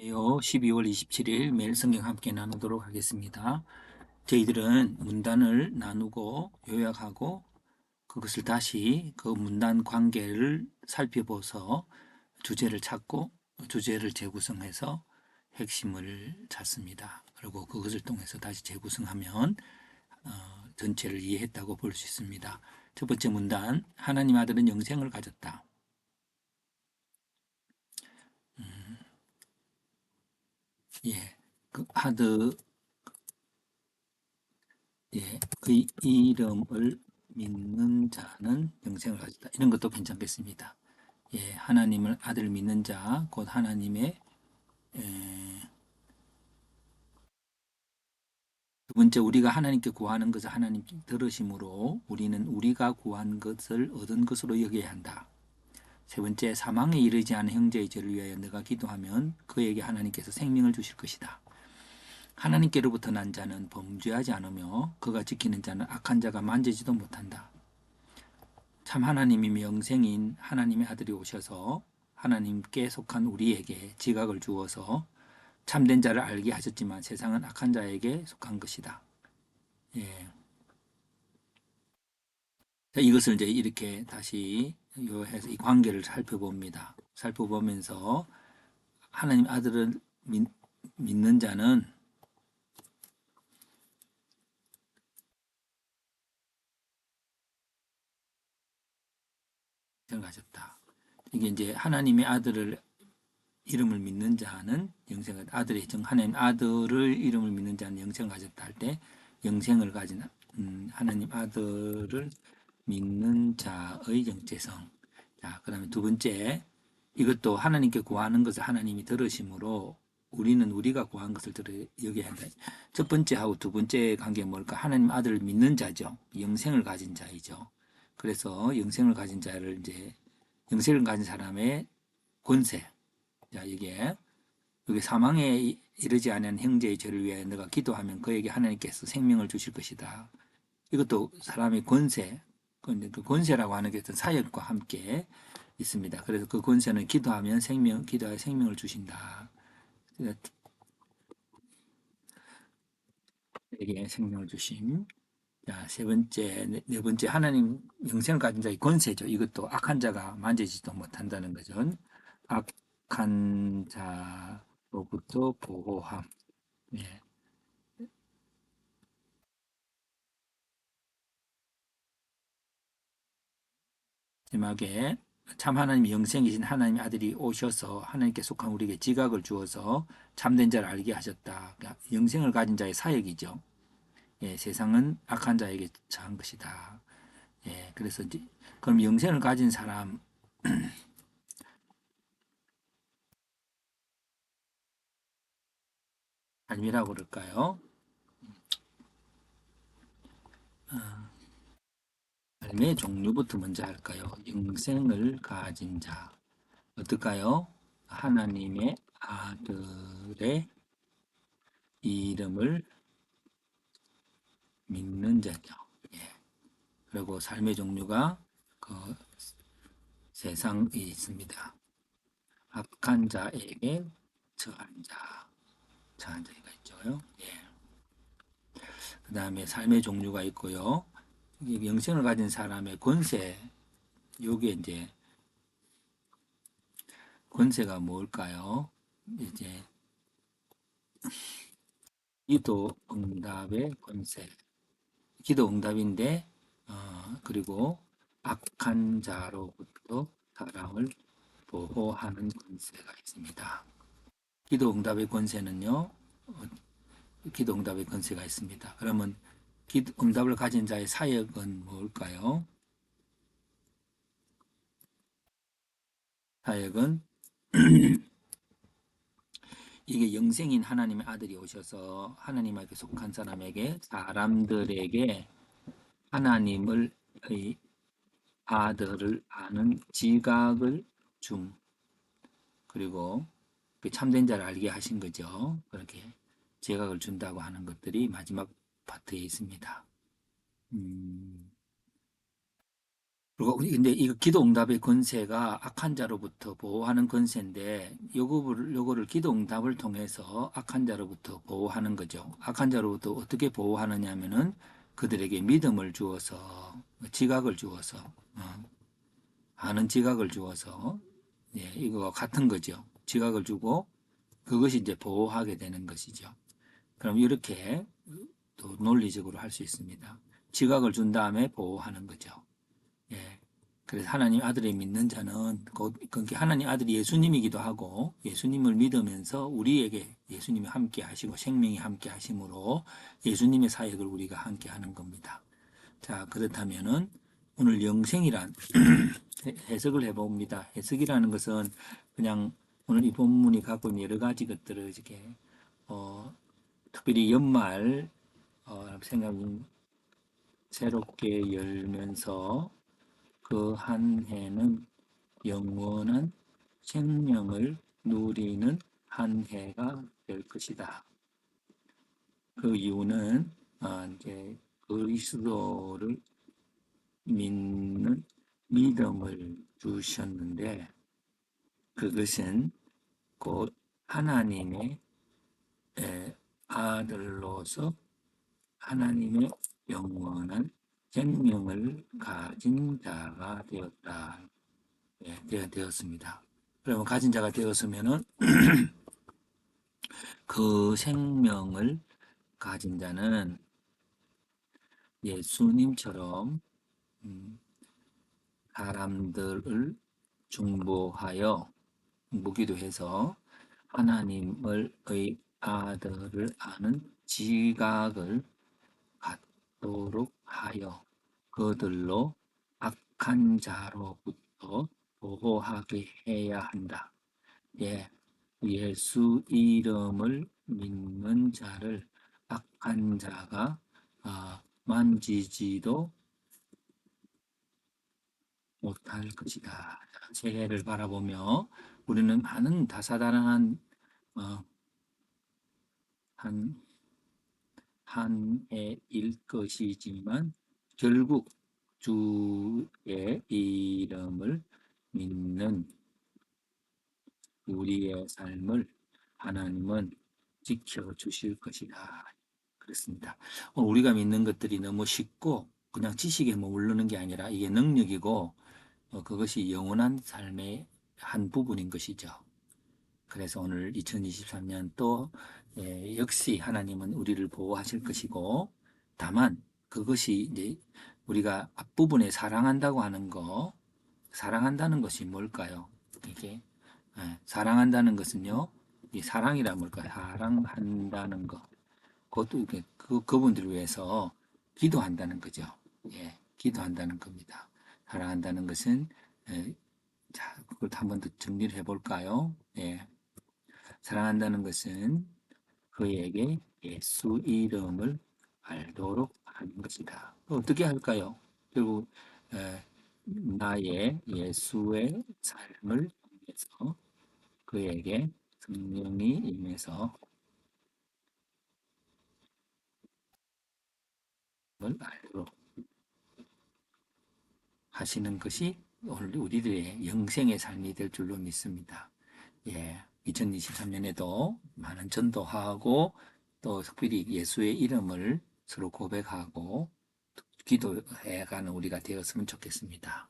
요 12월 27일 매일 성경 함께 나누도록 하겠습니다. 저희들은 문단을 나누고 요약하고 그것을 다시 그 문단 관계를 살펴보서 주제를 찾고 주제를 재구성해서 핵심을 찾습니다. 그리고 그것을 통해서 다시 재구성하면 전체를 이해했다고 볼 수 있습니다. 첫 번째 문단, 하나님 아들은 영생을 가졌다. 예, 그 아들 예, 그 이름을 믿는 자는 영생을 가졌다. 이런 것도 괜찮겠습니다. 예, 하나님을 아들 믿는 자, 곧 하나님의 두 번째 우리가 하나님께 구하는 것을 하나님께 들으심으로 우리는 우리가 구한 것을 얻은 것으로 여겨야 한다. 세 번째 사망에 이르지 않은 형제의 죄를 위하여 내가 기도하면 그에게 하나님께서 생명을 주실 것이다. 하나님께로부터 난 자는 범죄하지 않으며 그가 지키는 자는 악한 자가 만지지도 못한다. 참 하나님이 영생인 하나님의 아들이 오셔서 하나님께 속한 우리에게 지각을 주어서 참된 자를 알게 하셨지만 세상은 악한 자에게 속한 것이다. 예. 자, 이것을 이제 이렇게 다시 요해서 이 관계를 살펴봅니다. 살펴보면서 하나님 아들을 믿는 자는 영생을 가졌다. 이게 이제 하나님의 아들을 이름을 믿는 자는 영생을 아들의 정 하나님 아들을 이름을 믿는 자는 영생을 가졌다 할 때 영생을 가진 하나님 아들을 믿는 자의 정체성. 자, 그다음에 두 번째 이것도 하나님께 구하는 것을 하나님이 들으심으로 우리는 우리가 구한 것을 들어 여겨야 한다. 첫 번째하고 두 번째 관계가 뭘까? 하나님 아들을 믿는 자죠. 영생을 가진 자이죠. 그래서 영생을 가진 자를 이제 영생을 가진 사람의 권세. 자, 이게 사망에 이르지 않은 형제의 죄를 위하여 너가 기도하면 그에게 하나님께서 생명을 주실 것이다. 이것도 사람의 권세, 그 권세라고 하는 게 어떤 사역과 함께 있습니다. 그래서 그 권세는 기도하면 기도하여 생명을 주신다. 에게 생명을 주심. 자, 세 번째, 네 번째, 하나님 영생을 가진 자의 권세죠. 이것도 악한 자가 만지지도 못한다는 거죠. 악한 자로부터 보호함. 예. 마지막에 참 하나님 영생이신 하나님의 아들이 오셔서 하나님께 속한 우리에게 지각을 주어서 참된 자를 알게 하셨다. 그러니까 영생을 가진 자의 사역이죠. 예, 세상은 악한 자에게 처한 것이다. 예, 그래서 이제 그럼 영생을 가진 사람 삶이라고 그럴까요? 삶의 종류부터 먼저 할까요? 영생을 가진 자 어떨까요? 하나님의 아들의 이름을 믿는 자죠. 예. 그리고 삶의 종류가 그 세상에 있습니다. 악한 자에게 처한 자, 처한 자가 있죠. 예. 그 다음에 삶의 종류가 있고요. 영생을 가진 사람의 권세, 요게 이제 권세가 뭘까요? 이제 기도 응답의 권세. 기도 응답인데, 그리고 악한 자로부터 사람을 보호하는 권세가 있습니다. 기도 응답의 권세는요, 기도 응답의 권세가 있습니다. 그러면 기도 응답을 가진 자의 사역은 뭘까요? 사역은 이게 영생인 하나님의 아들이 오셔서 하나님에게 속한 사람들에게 하나님을 아들을 아는 지각을 줌 그리고 그 참된 자를 알게 하신 거죠. 그렇게 지각을 준다고 하는 것들이 마지막 파트에 있습니다. 음, 그리고 근데 이거 기도응답의 권세가 악한 자로부터 보호하는 권세인데 요거를 기도응답을 통해서 악한 자로부터 보호하는 거죠. 악한 자로부터 어떻게 보호하느냐면은 그들에게 믿음을 주어서 지각을 주어서 아는 지각을 주어서 예, 이거와 같은 거죠. 지각을 주고 그것이 이제 보호하게 되는 것이죠. 그럼 이렇게 또 논리적으로 할 수 있습니다. 지각을 준 다음에 보호하는 거죠. 예. 그래서 하나님 아들을 믿는 자는 그게 하나님 아들이 예수님이기도 하고 예수님을 믿으면서 우리에게 예수님이 함께 하시고 생명이 함께 하심으로 예수님의 사역을 우리가 함께 하는 겁니다. 자, 그렇다면은 오늘 영생이란 해석을 해봅니다. 해석이라는 것은 그냥 오늘 이 본문이 갖고 있는 여러 가지 것들을 이렇게 특별히 연말 생각 새롭게 열면서 그 한 해는 영원한 생명을 누리는 한 해가 될 것이다. 그 이유는 이제 그리스도를 믿는 믿음을 주셨는데 그것은 곧 하나님의 아들로서 하나님의 영원한 생명을 가진 자가 되었다. 되었습니다. 그러면 가진 자가 되었으면은 그 생명을 가진 자는 예수님처럼 사람들을 중보하여 무기도해서 하나님의 아들을 아는 지각을 갖도록 하여 그들로 악한 자로부터 보호하게 해야 한다. 예, 예수 이름을 믿는 자를 악한 자가 만지지도 못할 것이다. 새해를 바라보며 우리는 많은 다사다난한 한 해일 것이지만 결국 주의 이름을 믿는 우리의 삶을 하나님은 지켜주실 것이다. 그렇습니다. 우리가 믿는 것들이 너무 쉽고 그냥 지식에 머무르는 게 아니라 이게 능력이고 그것이 영원한 삶의 한 부분인 것이죠. 그래서 오늘 2023년 또 역시 하나님은 우리를 보호하실 것이고 다만 그것이 이제 우리가 앞부분에 사랑한다고 하는 거 사랑한다는 것이 뭘까요? 이게 사랑한다는 것은요. 이 사랑이라 뭘까요? 사랑한다는 것. 그것도 이렇게 그분들을 위해서 기도한다는 거죠. 예, 기도한다는 겁니다. 사랑한다는 것은 자, 그걸 한번 더 정리를 해볼까요? 예, 사랑한다는 것은 그에게 예수 이름을 알도록 하는 것이다. 어떻게 할까요? 결국 나의 예수의 삶을 통해서 그에게 성령이 임해서 그걸 알도록 하시는 것이 오늘 우리들의 영생의 삶이 될 줄로 믿습니다. 예, 2023년에도 많은 전도하고 또 특별히 예수의 이름을 서로 고백하고 기도해가는 우리가 되었으면 좋겠습니다.